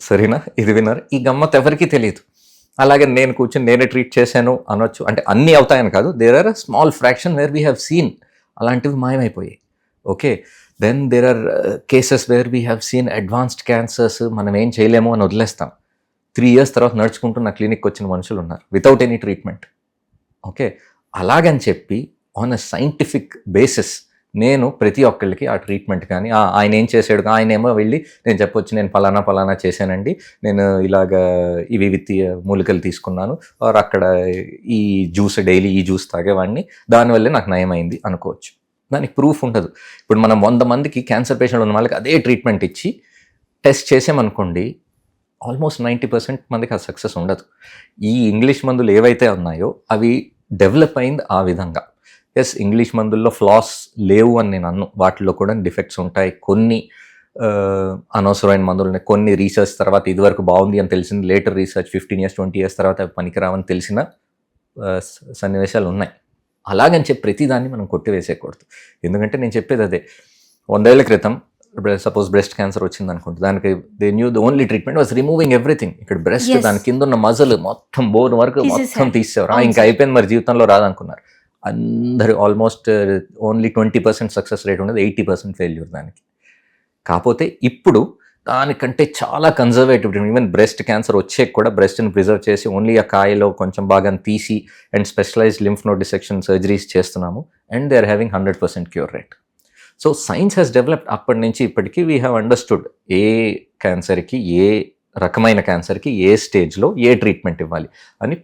సరేనా, ఇది విన్నారు. ఈ గమ్మత్ ఎవరికీ తెలియదు. అలాగే నేను కూర్చొని నేనే ట్రీట్ చేశాను అనొచ్చు, అంటే అన్నీ అవుతాయని కాదు, there are a small fraction where we have seen అలాంటివి మాయమైపోయాయి. Okay, then there are cases where we have seen advanced cancers, మనం ఏం చేయలేము అని వదిలేస్తాం. 3 years తర్వాత నడుచుకుంటూ నా క్లినిక్కి వచ్చిన మనుషులు ఉన్నారు వితౌట్ ఎనీ ట్రీట్మెంట్. ఓకే, అలాగని చెప్పి ఆన్ అ సైంటిఫిక్ బేసిస్ నేను ప్రతి ఒక్కళ్ళకి ఆ ట్రీట్మెంట్ కానీ ఆయన ఏం చేసాడు, ఆయన ఏమో వెళ్ళి నేను చెప్పొచ్చు నేను ఫలానా చేశానండి, నేను ఇలాగ ఇవి మూలికలు తీసుకున్నాను, ఆర్ అక్కడ ఈ జ్యూస్ డైలీ ఈ జ్యూస్ తాగేవాడిని దానివల్లే నాకు నయమైంది అనుకోవచ్చు. దానికి ప్రూఫ్ ఉండదు. ఇప్పుడు మనం 100 మందికి క్యాన్సర్ పేషెంట్ ఉన్న వాళ్ళకి అదే ట్రీట్మెంట్ ఇచ్చి టెస్ట్ చేసామనుకోండి, ఆల్మోస్ట్ 90% మందికి ఆ సక్సెస్ ఉండదు. ఈ ఇంగ్లీష్ మందులు ఏవైతే ఉన్నాయో అవి డెవలప్ అయింది ఆ విధంగా. ఎస్, ఇంగ్లీష్ మందుల్లో ఫ్లాస్ లేవు అని నేను అన్ను, వాటిలో కూడా డిఫెక్ట్స్ ఉంటాయి. కొన్ని అనవసరమైన మందులు ఉన్నాయి, కొన్ని రీసెర్చ్ తర్వాత ఇదివరకు బాగుంది అని తెలిసింది, లేటర్ రీసెర్చ్ 15 years 20 years తర్వాత అవి పనికిరావని తెలిసిన సన్నివేశాలు ఉన్నాయి. అలాగని చెప్పి ప్రతిదాన్ని మనం కొట్టివేసేయకూడదు. ఎందుకంటే నేను చెప్పేది అదే, 100 ఏళ్ల క్రితం సపోజ్ బ్రెస్ట్ క్యాన్సర్ వచ్చింది అనుకుంటే దానికి they knew the only treatment was removing everything. ఇక్కడ బ్రెస్ట్ దాని కింద ఉన్న మజిల్ మొత్తం బోన్ వరకు మొత్తం తీసేవారు, ఇంకా అయిపోయింది మరి జీవితంలో రాదనుకున్నారు. అందరూ ఆల్మోస్ట్ ఓన్లీ 20% సక్సెస్ రేట్ ఉండదు, 80% ఫెయిల్యూర్ దానికి. కాకపోతే ఇప్పుడు దానికంటే చాలా కన్జర్వేటివ్, ఈవెన్ బ్రెస్ట్ క్యాన్సర్ వచ్చే కూడా బ్రెస్ట్ని ప్రిజర్వ్ చేసి ఓన్లీ ఆ కాయలో కొంచెం భాగం తీసి and specialised lymph node dissection surgeries చేస్తున్నాము and they are having 100% cure rate. So science has developed. అప్పటి నుంచి ఇప్పటికీ వీ హ్యావ్ అండర్స్టూడ్ ఏ క్యాన్సర్కి, ఏ రకమైన క్యాన్సర్కి ఏ స్టేజ్లో ఏ ట్రీట్మెంట్ ఇవ్వాలి అని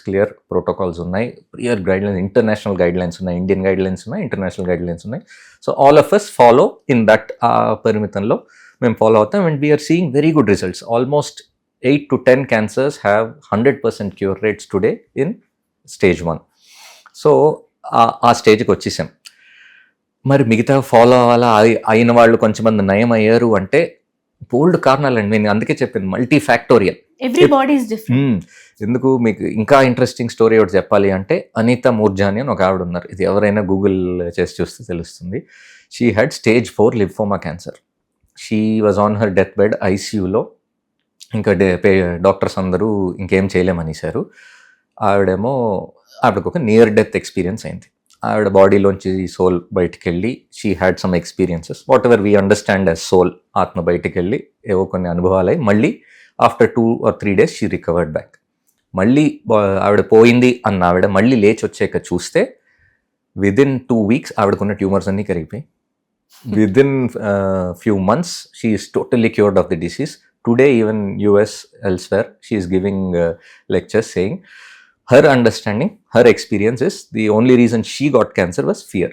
క్లియర్ ప్రోటోకాల్స్ ఉన్నాయి, క్లియర్ గైడ్లైన్స్, ఇంటర్నేషనల్ గైడ్లైన్స్ ఉన్నాయి, ఇండియన్ గైడ్లైన్స్ ఉన్నాయి, ఇంటర్నేషనల్ గైడ్లైన్స్ ఉన్నాయి. So all of us follow in that, ఆ పరిమితంలో మేము ఫాలో అవుతాం and we're seeing very good results. Almost 8 to 10 cancers have 100% cure rates today in stage 1. So ఆ స్టేజ్కి వచ్చేసాం. మరి మిగతా ఫాలో అవ్వాలా, అయిన వాళ్ళు కొంచెంమంది నయం అయ్యారు అంటే బోల్డ్ కారణాలండి. నేను అందుకే చెప్పాను multi factorial. Everybody is different. ఎందుకు మీకు ఇంకా ఇంట్రెస్టింగ్ స్టోరీ ఒకటి చెప్పాలి అంటే, అనితా మూర్జాని అని ఒక ఆవిడ ఉన్నారు, ఇది ఎవరైనా గూగుల్ చేసి చూస్తే తెలుస్తుంది. She had stage 4 lymphoma cancer. She was on her death bed, ఐసీయూలో ఇంకా డాక్టర్స్ అందరూ ఇంకేం చేయలేమనేసారు. ఆవిడకు ఒక నియర్ డెత్ ఎక్స్పీరియన్స్ అయింది. ఆవిడ బాడీలోంచి సోల్ బయటికి వెళ్ళి she had some experiences whatever we understand as soul, ఆత్మ బయటికి వెళ్ళి ఏవో కొన్ని అనుభవాలు అయ్యి మళ్ళీ after 2 or 3 days she recovered back. మళ్ళీ ఆవిడ పోయింది అన్న ఆవిడ మళ్ళీ లేచి వచ్చాక చూస్తే విదిన్ 2 weeks ఆవిడకున్న ట్యూమర్స్ అన్నీ కరిగిపోయి within few months she is totally cured of the disease. Today, even US, elsewhere, she is giving lectures saying her understanding, her experience is the only reason she got cancer was fear.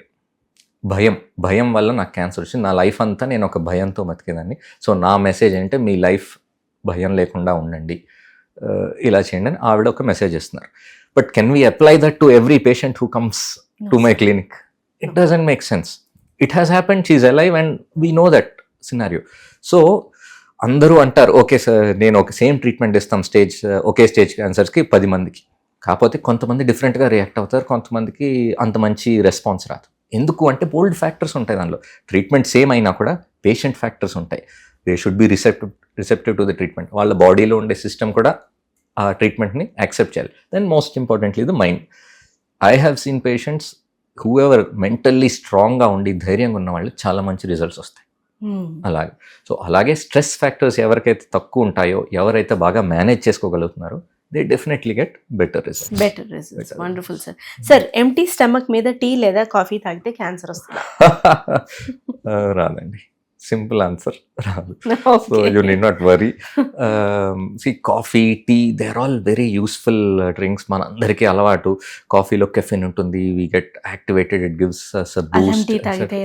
భయం వల్ల నాకు cancer వచ్చింది. నా life అంతా నేను ఒక భయంతో బతికేదాన్ని. So నా మెసేజ్ ఏంటంటే మీ లైఫ్ భయం లేకుండా ఉండండి, ఇలా చేయండి అని ఆవిడ ఒక మెసేజ్ ఇస్తున్నారు. But can we apply that to every patient who comes to my clinic? It doesn't make sense. It has happened, she is alive and we know that scenario. So అందరూ అంటారు ఓకే సార్ నేను ఒక same treatment ఇస్తాం ఒకే stage క్యాన్సర్స్కి 10 మందికి. కాకపోతే కొంతమంది డిఫరెంట్గా react అవుతారు, కొంతమందికి అంత మంచి రెస్పాన్స్ రాదు. ఎందుకు అంటే బోల్డ్ ఫ్యాక్టర్స్ ఉంటాయి దానిలో. ట్రీట్మెంట్ సేమ్ అయినా కూడా పేషెంట్ ఫ్యాక్టర్స్ ఉంటాయి. They should be receptive to the treatment. వాళ్ళ బాడీలో ఉండే సిస్టమ్ కూడా ఆ ట్రీట్మెంట్ని యాక్సెప్ట్ చేయాలి. Then most importantly the mind. I have seen patients whoever mentally స్ట్రాంగ్గా ఉండి ధైర్యంగా ఉన్న వాళ్ళు చాలా మంచి రిజల్ట్స్ వస్తాయి. అలాగే సో అలాగే స్ట్రెస్ ఫ్యాక్టర్స్ ఎవరికైతే తక్కువ ఉంటాయో, ఎవరైతే బాగా మేనేజ్ చేసుకోగలుగుతున్నారో they definitely get better results. Wonderful sir. Sir empty stomach మీద టీ లేదా కాఫీ తాగితే క్యాన్సర్ వస్తుందా? రాదండి, సింపుల్ ఆన్సర్, రాదు. So you need not worry. See coffee, tea, they are all very useful drinks. మన అందరికీ అలవాటు. కాఫీలో కెఫిన్ ఉంటుంది, we get activated, it gives us a boost. Tea తాగితే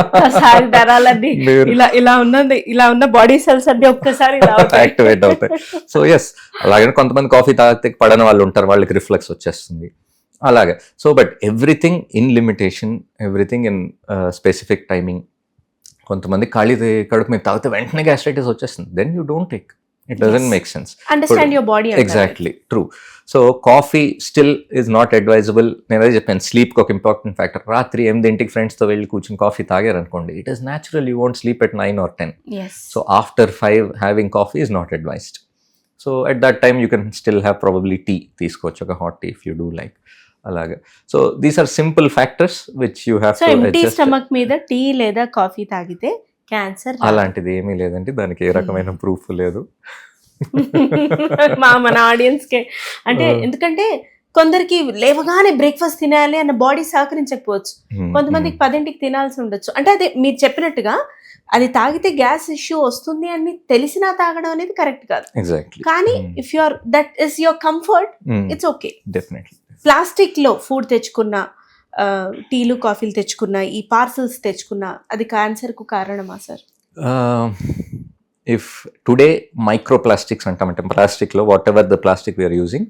ఒక్కసారి నరాలన్నీ ఇలా ఉన్న బాడీ సెల్స్ అన్ని ఒక్కసారి యాక్టివేట్ అవుతాయి. సో ఎస్, అలాగే కొంతమంది కాఫీ తాగితే పడని వాళ్ళు ఉంటారు, వాళ్ళకి రిఫ్లెక్స్ వచ్చేస్తుంది అలాగే. So but everything in limitation, everything in specific timing. కొంతమంది ఖాళీ కడుపు మీద తాగితే వెంటనే గ్యాస్ట్రైటిస్ వచ్చేస్తుంది. Then you don't take. It doesn't make sense. Understand your body. Exactly, true. So coffee still is not advisable. నేను అదే చెప్పాను, స్లీప్కి ఒక ఇంపార్టెంట్ ఫ్యాక్టర్. రాత్రి 8 ఫ్రెండ్స్తో వెళ్ళి కూర్చొని కాఫీ తాగారనుకోండి, it is natural, you won't sleep at 9 or 10. So after 5 having coffee is not advised. So at that time you can still have probably tea తీసుకోవచ్చు, ఒక hot tea if you do like. అలాగే. So these are simple factors which you have to empty stomach మీద tea లేదా coffee తాగితే cancer? అలాంటిది ఏమీ లేదండి, దానికి ఏ రకమైన ప్రూఫ్ లేదు. మన ఆడియన్స్ కే అంటే, ఎందుకంటే కొందరికి లేవగానే బ్రేక్ఫాస్ట్ తినాలి అన్న బాడీ సహకరించకపోవచ్చు, కొంతమందికి 10ంటికి తినాల్సి ఉండొచ్చు. అంటే అదే మీరు చెప్పినట్టుగా అది తాగితే గ్యాస్ ఇష్యూ వస్తుంది అని తెలిసినా తాగడం అనేది కరెక్ట్ కాదు. కానీ if you are that is your comfort, it's okay. Definitely. Plastic లో ఫుడ్ తెచ్చుకున్న, టీలు కాఫీలు తెచ్చుకున్న, ఈ పార్సల్స్ తెచ్చుకున్న, అది క్యాన్సర్ కు కారణమా sir? If today micro plastics అంటామంటే ప్లాస్టిక్లో whatever the plastic we're using,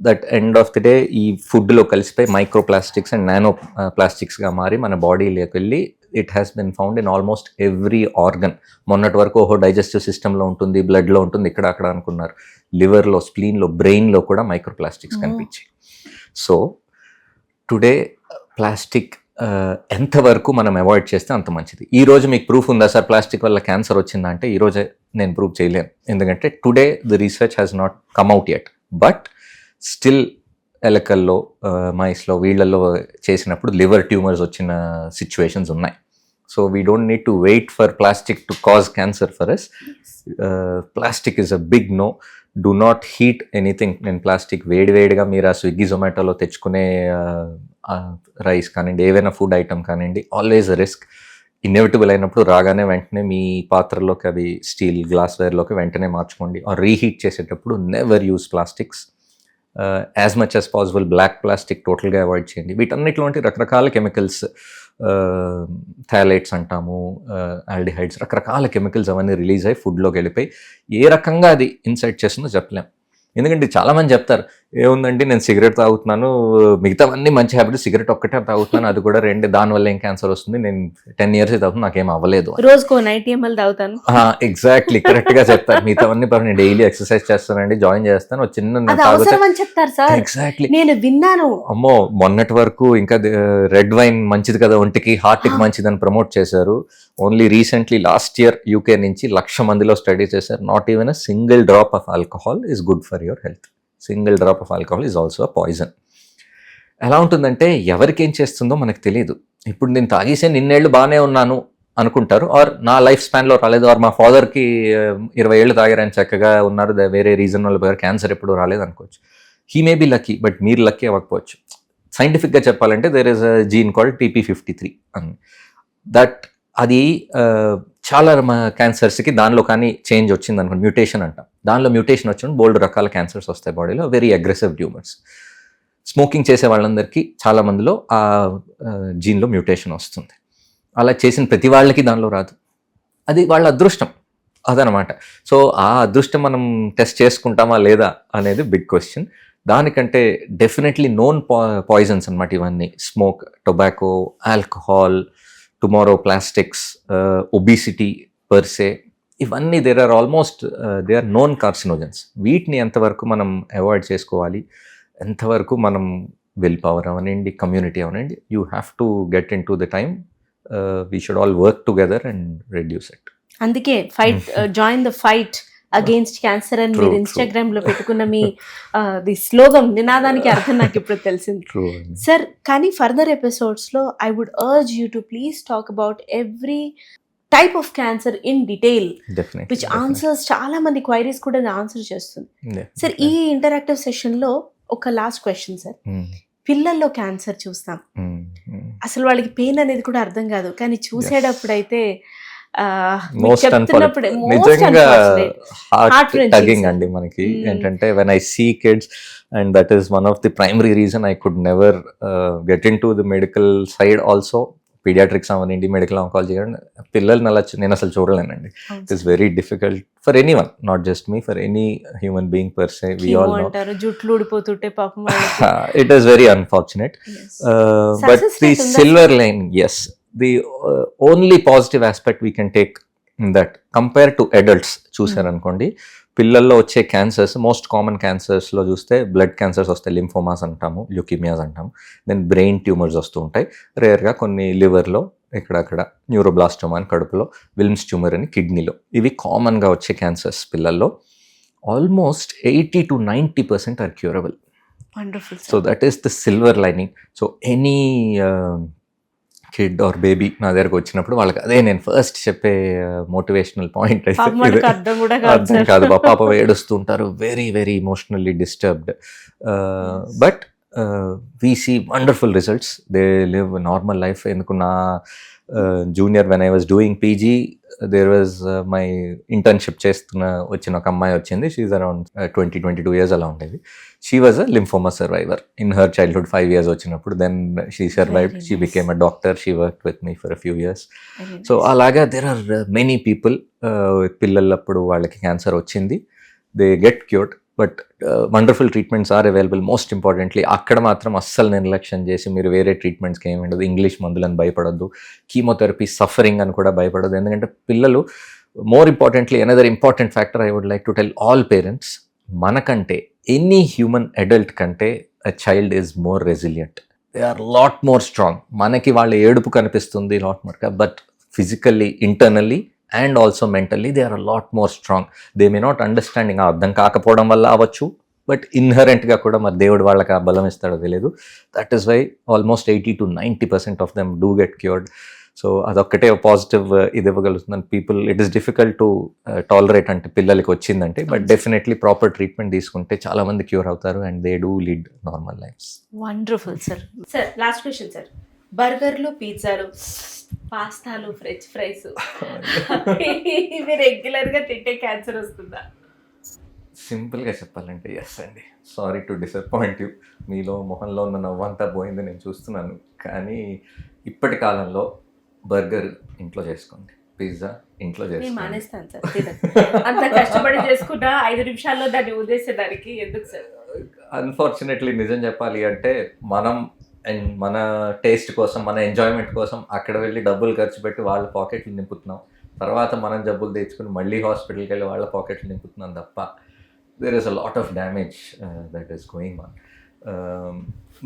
that end of the day ఈ ఫుడ్లో కలిసిపోయి మైక్రో ప్లాస్టిక్స్ అండ్ నానో ప్లాస్టిక్స్గా మారి మన బాడీలోకి వెళ్ళి it has been found in almost every organ. మొన్నటి వరకు డైజెస్టివ్ సిస్టంలో ఉంటుంది, బ్లడ్లో ఉంటుంది, ఇక్కడ అక్కడ అనుకున్నారు. లివర్లో, స్ప్లీన్లో, బ్రెయిన్లో కూడా మైక్రో ప్లాస్టిక్స్ కనిపించాయి. సో టుడే ప్లాస్టిక్ ఎంతవరకు మనం అవాయిడ్ చేస్తే అంత మంచిది. ఈ రోజు మీకు ప్రూఫ్ ఉందా సార్ ప్లాస్టిక్ వల్ల క్యాన్సర్ వచ్చిందా అంటే, ఈరోజే నేను ప్రూవ్ చేయలేను. ఎందుకంటే today the research has not come out yet. But still ఎలకల్లో, మైస్లో, వీళ్ళల్లో చేసినప్పుడు లివర్ ట్యూమర్స్ వచ్చిన సిచ్యువేషన్స్ ఉన్నాయి. So we don't need to wait for plastic to cause cancer for us. Plastic is a big no. Do not heat anything. నేను plastic వేడివేడిగా మీరు ఆ స్విగ్గీ జొమాటోలో తెచ్చుకునే రైస్ కానివ్వండి, ఏవైనా ఫుడ్ ఐటమ్ కానివ్వండి, ఆల్వేస్ రిస్క్. ఇన్ఎవిటబుల్ అయినప్పుడు రాగానే వెంటనే మీ పాత్రలోకి అవి స్టీల్ గ్లాస్వేర్లోకి వెంటనే మార్చుకోండి. ఆర్ రీహీట్ చేసేటప్పుడు never use plastics. As much as possible black plastic టోటల్గా అవాయిడ్ చేయండి. వీటన్నిటిలోంటి రకరకాల కెమికల్స్, థాలైట్స్ అంటాము, ఆల్డిహైడ్స్, రకరకాల కెమికల్స్ అవన్నీ రిలీజ్ అయ్యి ఫుడ్లోకి వెళ్ళిపోయి ఏ రకంగా అది ఇన్సైట్ చేస్తుందో చెప్పలేం. ఎందుకంటే చాలామంది చెప్తారు ఏముందండి నేను సిగరెట్ తాగుతున్నాను, మిగతావన్నీ మంచి హ్యాబిట్, సిగరెట్ ఒక్కటే తాగుతున్నాను, అది కూడా దానివల్ల ఏం క్యాన్సర్ వస్తుంది, నేను 10 years తాగుతున్నాను, నాకేం అవ్వలేదు. రోజుకో 90 ml తాగుతాను. ఎగ్జాక్ట్లీ కరెక్ట్ గా చెప్తారు. మిగతావన్నీ నేను డైలీ ఎక్సర్సైజ్ చేస్తానండి, జాయిన్ చేస్తాను, ఒక చిన్న అది అవసరం అని చెప్తారు సార్. ఎగ్జాక్ట్లీ నేను విన్నాను. అమ్మో మొన్నటి వరకు ఇంకా రెడ్ వైన్ మంచిది కదా ఒంటికి, హార్ట్ కి మంచిది అని ప్రమోట్ చేశారు. Only recently last year UK నుంచి 1,00,000 మందిలో స్టడీ చేశారు. Not even a single drop of alcohol is good for your health. Single drop of alcohol is also a poison. ఎలా ఉంటుందంటే ఎవరికి ఏం చేస్తుందో మనకు తెలియదు. ఇప్పుడు నేను తాగేసే నిన్నేళ్ళు బాగానే ఉన్నాను అనుకుంటారు, ఆర్ నా లైఫ్ స్పాన్లో రాలేదు, ఆర్ మా ఫాదర్కి 20 ఏళ్ళు తాగారని చక్కగా ఉన్నారు, వేరే రీజన్ వల్ల క్యాన్సర్ ఎప్పుడు రాలేదు అనుకోవచ్చు. He may be lucky, but మీరు లక్కీ అవ్వకపోవచ్చు. సైంటిఫిక్గా చెప్పాలంటే there is a gene called TP53 అని. దట్ అది చాలా క్యాన్సర్స్కి దానిలో కానీ చేంజ్ వచ్చింది అనుకోండి, మ్యూటేషన్ అంటాం. దానిలో మ్యూటేషన్ వచ్చినప్పుడు బోల్డ్ రకాల క్యాన్సర్స్ వస్తాయి బాడీలో, వెరీ అగ్రెసివ్ ట్యూమర్స్. స్మోకింగ్ చేసే వాళ్ళందరికీ చాలా మందిలో ఆ జీన్లో మ్యూటేషన్ వస్తుంది. అలా చేసిన ప్రతి వాళ్ళకి దానిలో రాదు, అది వాళ్ళ అదృష్టం అదనమాట. సో ఆ అదృష్టం మనం టెస్ట్ చేసుకుంటామా లేదా అనేది బిగ్ క్వశ్చన్. దానికంటే డెఫినెట్లీ నోన్ పాయిజన్స్ అనమాట ఇవన్నీ. Smoke, tobacco, alcohol, tomorrow plastics, obesity per se, ఇవన్నీ there are almost they are known carcinogens. వీటిని ఎంతవరకు మనం అవాయిడ్ చేసుకోవాలి, ఎంతవరకు మనం విల్ పవర్ అవనండి, కమ్యూనిటీ అవనండి, you have to get into the time. We should all work together and reduce it. అందుకే fight, join the fight against cancer అని మీరు ఇన్స్టాగ్రామ్ లో పెట్టుకున్న మీ ది స్లోగన్, నినాదానికి అర్థం నాకు ఇప్పుడు తెలిసింది సార్. కానీ ఫర్దర్ ఎపిసోడ్స్ లో I would urge you to please talk about every type of cancer in detail, which answers చాలా మంది క్వైరీస్ కూడా ఆన్సర్ చేస్తుంది సార్. ఈ ఇంటరాక్టివ్ సెషన్ లో ఒక లాస్ట్ క్వశ్చన్ సార్. పిల్లల్లో క్యాన్సర్ చూస్తాం, అసలు వాళ్ళకి పెయిన్ అనేది కూడా అర్థం కాదు, కానీ చూసేటప్పుడు అయితే నిజంగా హార్ట్ టగింగ్ అండి మనకి. ఏంటంటే when I see kids, and that is one of the primary reason I could never get into the medical side also. Paediatrics అవనండి, మెడికల్ ఆంకాలజీ, పిల్లల్ని అలా నేను అసలు చూడలేనండి. It is very difficult for anyone, not just me, for any human being per se. We all know జుట్లు ఊడిపోతుంటే పాపం, it is very unfortunate. But the silver line, yes, the only positive aspect we can take in that compared to adults చూసారనుకోండి, పిల్లల్లో వచ్చే cancers, most common క్యాన్సర్స్లో చూస్తే blood cancers వస్తాయి, lymphomas అంటాము, ల్యూకీమియాస్ అంటాము, then brain tumours వస్తూ ఉంటాయి, రేర్గా కొన్ని లివర్లో, ఇక్కడక్కడ న్యూరోబ్లాస్టోమా అని కడుపులో, విల్మ్స్ ట్యూమర్ అని కిడ్నీలో, ఇవి కామన్గా వచ్చే క్యాన్సర్స్ పిల్లల్లో. Almost 80 to 90% are curable. So that is the silver lining. So any kid or baby నా దగ్గరకు వచ్చినప్పుడు వాళ్ళకి అదే నేను ఫస్ట్ చెప్పే మోటివేషనల్ పాయింట్ అయితే, అర్థం కాదు పాప ఏడుస్తూ ఉంటారు, very very emotionally disturbed, but we see wonderful results, they live normal life. ఎందుకు నా junior when I was doing PG, there was my internship వచ్చిన ఒక అమ్మాయి వచ్చింది, షీఈ్ అరౌండ్ 20-22 years అలా ఉండేది. She was a lymphoma survivor in her childhood, 5 years వచ్చినప్పుడు. Then she survived, she became a doctor, she worked with me for a few years. So అలాగా there are many people, పిల్లలప్పుడు వాళ్ళకి cancer వచ్చింది, they get cured, but wonderful treatments are available. Most importantly అక్కడ మాత్రం అస్సలు నిర్లక్ష్యం చేసి మీరు వేరే ట్రీట్మెంట్స్కి ఏమి ఉండదు, ఇంగ్లీష్ మందులని భయపడద్దు, కీమోథెరపీ సఫరింగ్ అని కూడా భయపడదు. ఎందుకంటే పిల్లలు, more importantly another important factor I would like to tell all parents, మనకంటే ఎనీ హ్యూమన్ అడల్ట్ కంటే a child is more resilient, they are lot more strong. మనకి వాళ్ళ ఏడుపు కనిపిస్తుంది lot more, but physically, internally and also mentally they are a lot more strong. They may not understanding, అర్థం కాకపోవడం వల్ల అవ్వచ్చు, but ఇన్హరెంట్గా కూడా మరి దేవుడు వాళ్ళకి ఆ బలం ఇస్తాడో తెలియదు. That is why almost 80 to 90% of them do get cured. So అదొక్కటే పాజిటివ్ ఇది ఇవ్వగలుగుతున్నాను. People, it is difficult to tolerate అంటే పిల్లలకి వచ్చిందంటే, బట్ డెఫినెట్లీ ప్రాపర్ ట్రీట్మెంట్ తీసుకుంటే చాలా మంది క్యూర్ అవుతారు and they do lead normal lives. Wonderful sir. Sir last question sir, బర్గర్లు, పిజ్జాలు, పాస్తాలు, ఫ్రెంచ్ ఫ్రైస్ ఇవి రెగ్యులర్గా తింటే క్యాన్సర్ వస్తుందా? సింపుల్గా చెప్పాలంటే ఎస్ అండి. సారీ టు డిసప్పాయింట్ యూ, మీలో మొహంలో ఉన్న నవ్వంతా పోయింది నేను చూస్తున్నాను. కానీ ఇప్పటి కాలంలో బర్గర్ ఇంట్లో చేసుకోండి, పిజ్జా ఇంట్లో చేసుకోండి. మానేస్తాను సార్, అంత కష్టపడి చేసుకుని అనుకున్నా 5 నిమిషాల్లో దాన్ని ఊదేసేదానికి ఎందుకు సార్? అన్ఫార్చునేట్లీ నిజం చెప్పాలి అంటే మనం అండ్ మన టేస్ట్ కోసం మన ఎంజాయ్మెంట్ కోసం అక్కడ వెళ్ళి డబ్బులు ఖర్చు పెట్టి వాళ్ళ పాకెట్లు నింపుతున్నాం. తర్వాత మనం జబ్బులు తెచ్చుకుని మళ్ళీ హాస్పిటల్కి వెళ్ళి వాళ్ళ పాకెట్లు నింపుతున్నాం తప్ప there is a lot of damage that is going on.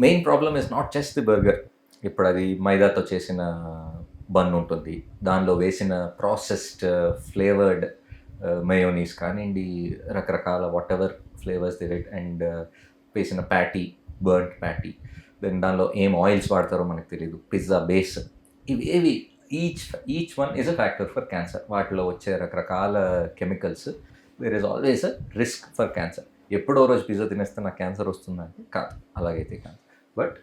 Main problem is not just the burger. ఇప్పుడు అది మైదాతో చేసిన బన్ ఉంటుంది, దానిలో వేసిన ప్రాసెస్డ్ ఫ్లేవర్డ్ మయోనీస్ కానివ్వండి, రకరకాల whatever flavours they and వేసిన ప్యాటీ, బర్న్డ్ ప్యాటీ, దెన్ దానిలో ఏం ఆయిల్స్ వాడతారో మనకు తెలియదు, పిజ్జా బేస్, ఇవి each one is a factor for cancer. వాటిలో వచ్చే రకరకాల chemicals, there is always a risk for cancer. ఎప్పుడో రోజు పిజ్జా తినేస్తే నాకు క్యాన్సర్ వస్తుందంటే కాదు, అలాగైతే కాదు. But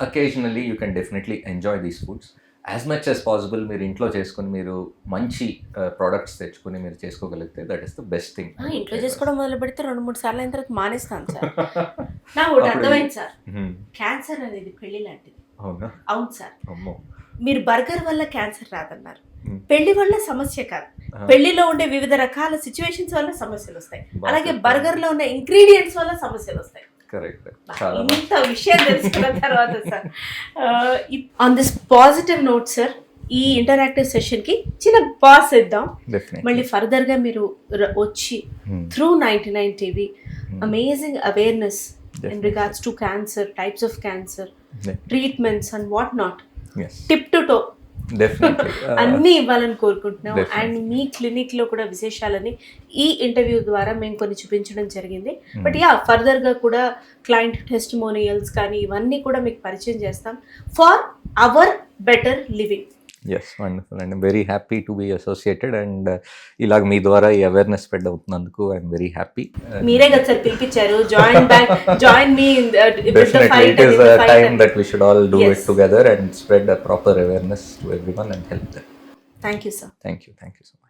occasionally you can definitely enjoy these foods as much as possible. మీరు ఇంట్లో చేసుకుని మీరు మంచి ప్రోడక్ట్స్ తెచ్చుకుని మీరు చేసుకోగలిగితే that is the best thing. ఇంట్లో చేసుకోవడం మొదలు పెడితే 2-3 సార్లు అయిన తర్వాత మానేస్తాను సార్. నాకు ఒకటి అర్థమైంది సార్, క్యాన్సర్ అనేది పెళ్లి లాంటిది. అవునా? అవును సార్. అమ్మో. మీరు బర్గర్ వల్ల క్యాన్సర్ రాదన్నారు, పెళ్లి వల్ల సమస్య కాదు, పెళ్లిలో ఉండే వివిధ రకాల సిచ్యువేషన్స్ వల్ల సమస్యలు వస్తాయి, అలాగే బర్గర్ లో ఉన్న ఇంగ్రీడియంట్స్ వల్ల సమస్యలు వస్తాయి. కరెక్ట్. ఇంత విషయం తెలుసుకున్న తర్వాత sir, on this positive note sir, ఈ ఇంటరాక్టివ్ సెషన్ కి చిన్న పాస్ ఇద్దాం. మళ్ళీ ఫర్దర్ గా మీరు వచ్చి through 99 TV amazing awareness in regards to cancer, types of cancer, treatments and what not, tip to toe అన్నీ ఇవ్వాలని కోరుకుంటున్నాం. అండ్ మీ క్లినిక్ లో కూడా విశేషాలని ఈ ఇంటర్వ్యూ ద్వారా మేము కొన్ని చూపించడం జరిగింది. బట్ ఫర్దర్ గా కూడా క్లయింట్ టెస్టిమోనియల్స్ కానీ ఇవన్నీ కూడా మీకు పరిచయం చేస్తాం for our better living. Yes, wonderful and very happy to be associated. And ఇలాగ మీ ద్వారా ఈ అవేర్నెస్ స్ప్రెడ్ అవుతున్నందుకు ఐఎమ్ వెరీ హ్యాపీ. మీరే కదా సార్ పిలిపించారు, join me in Definitely it is a time that we should all do it together and spread a proper awareness to everyone and help them. Thank you, sir. Thank you so much.